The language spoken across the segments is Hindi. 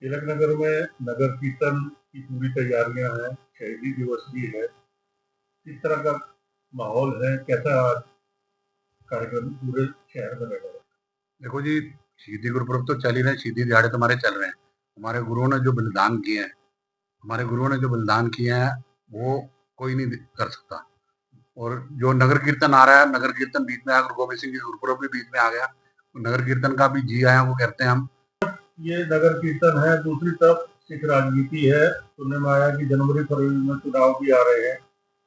तिलक नगर में नगर कीर्तन की पूरी तैयारियां हैं, शहीदी दिवस भी है। किस तरह का माहौल है, कैसा आज कार्यक्रम पूरे शहर में लगा है? देखो जी, शहीदी गुरुपुरब तो चल ही रहे, शहीदी दिहाड़े तो हमारे चल रहे हैं। हमारे गुरुओं ने जो बलिदान किए हैं, वो कोई नहीं कर सकता। और जो नगर कीर्तन आ रहा है, नगर कीर्तन बीच में आया, गुरु गोबिंद सिंह जी गुरुपुरब भी बीच में आ गया। नगर कीर्तन का भी जी आया वो कहते हैं हम। ये नगर कीर्तन है, दूसरी तरफ सिख राजनीति है। सुनने में आया कि जनवरी फरवरी में चुनाव भी आ रहे हैं,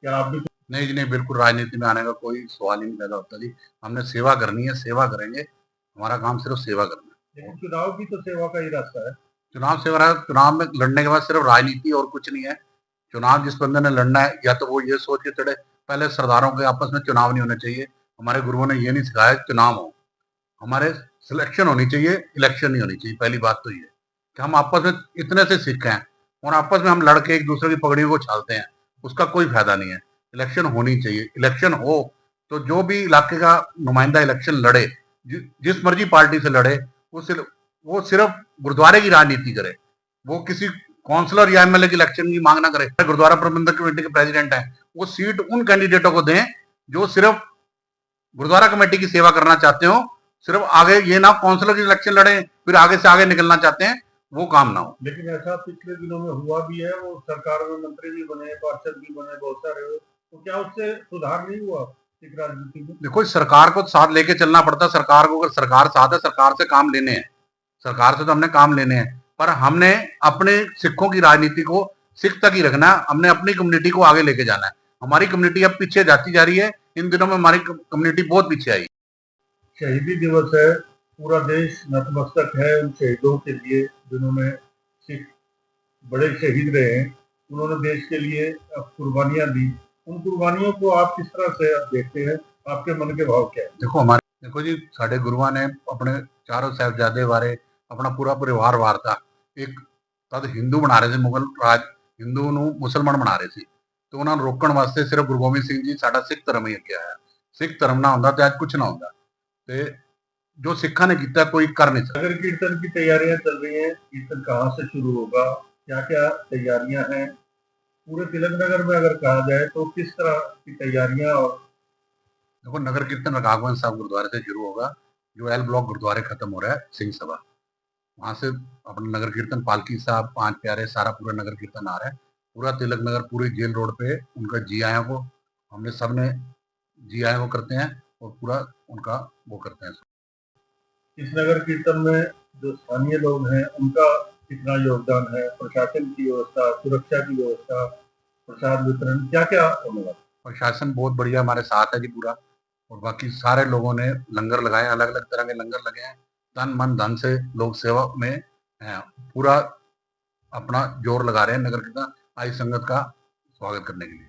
क्या आप भी? नहीं जी नहीं, बिल्कुल राजनीति में आने का कोई सवाल ही नहीं पैदा होता जी। हमने सेवा करनी है, सेवा करेंगे। हमारा काम सिर्फ सेवा करना है। लेकिन चुनाव भी तो सेवा का ही रास्ता है। चुनाव में लड़ने के बाद सिर्फ राजनीति और कुछ नहीं है। चुनाव जिस बंदे ने लड़ना है, या तो वो ये सोच के चढ़े, पहले सरदारों के आपस में चुनाव नहीं होने चाहिए। हमारे गुरुओं ने ये नहीं सिखाया चुनाव हो, हमारे सिलेक्शन होनी चाहिए, इलेक्शन नहीं होनी चाहिए। पहली बात तो ये कि हम आपस में इतने से सीख हैं और आपस में हम लड़के एक दूसरे की पगड़ियों को छालते हैं, उसका कोई फायदा नहीं है। इलेक्शन होनी चाहिए। इलेक्शन हो तो जो भी इलाके का नुमाइंदा इलेक्शन लड़े, जिस मर्जी पार्टी से लड़े, वो सिर्फ गुरुद्वारे की राजनीति करे। वो किसी काउंसलर या एमएलए की इलेक्शन की मांग ना करे। गुरुद्वारा प्रबंधक कमेटी के प्रेसिडेंट हैं, वो सीट उन कैंडिडेटों को दें जो सिर्फ गुरुद्वारा कमेटी की सेवा करना चाहते हो। सिर्फ आगे ये ना काउंसलर की इलेक्शन लड़े फिर आगे से आगे निकलना चाहते हैं, वो काम ना हो। लेकिन ऐसा पिछले दिनों में हुआ भी है, वो सरकार में मंत्री भी बने, पार्षद भी बने, बहुत सारे हुए, तो क्या उससे सुधार नहीं हुआ सिख राजनीति में? देखो, सरकार को साथ लेके चलना पड़ता है। सरकार को, अगर सरकार साथ है, सरकार से काम लेने हैं। सरकार से तो हमने काम लेने हैं, पर हमने अपने सिखों की राजनीति को सिख तक ही रखना है। हमने अपनी कम्युनिटी को आगे लेके जाना है। हमारी कम्युनिटी अब पीछे जाती जा रही है। इन दिनों में हमारी कम्युनिटी बहुत पीछे आई। शहीदी दिवस है, पूरा देश नतमस्तक है उन शहीदों के लिए जिन्होंने सिख बड़े शहीद रहे हैं। उन्होंने देश के लिए कुर्बानियां दी। उन कुर्बानियों को आप किस तरह से देखते हैं? आपके मन के भाव क्या है? देखो जी, साढ़े गुरुआ ने अपने चारों साहिबजादे वारे, अपना पूरा परिवार वारता। एक तद हिंदू बना रहे थे, मुगल राज हिंदू ਨੂੰ मुसलमान बना रहे थे, तो उन्होंने रोकण वास्ते सिर्फ गुरु गोबिंद सिंह जी साडा सिख धर्म ही अगे आया। सिख धर्म ना होंदा तो आज कुछ ना होंदा। ते जो सिखा ने किया कोई कर नहीं सकता। नगर कीर्तन की तैयारियां चल रही हैं, कीर्तन कहाँ से शुरू होगा, क्या क्या तैयारियां हैं पूरे तिलक नगर में? अगर कहा जाए तो किस तरह की तैयारियां? और देखो, नगर कीर्तन रकाबगंज साहब गुरुद्वारे से शुरू होगा। जो एल ब्लॉक गुरुद्वारे खत्म हो रहा है सिंह सभा, वहां से अपना नगर कीर्तन, पालकी साहब, पांच प्यारे, सारा पूरा नगर कीर्तन आ रहा है। पूरा तिलक नगर, पूरी जेल रोड पे उनका जी आया को हमने सबने जी आया को करते हैं और पूरा उनका वो करते हैं। इस नगर कीर्तन में जो स्थानीय लोग हैं उनका कितना योगदान है? प्रशासन की व्यवस्था, सुरक्षा की व्यवस्था, प्रसाद वितरण, क्या क्या होने वाला? प्रशासन बहुत बढ़िया हमारे साथ है जी पूरा। और बाकी सारे लोगों ने लंगर लगाए, अलग अलग तरह के लंगर लगे हैं। तन मन धन से लोग सेवा में हैं, पूरा अपना जोर लगा रहे हैं नगर कीर्तन आई संगत का स्वागत करने के लिए।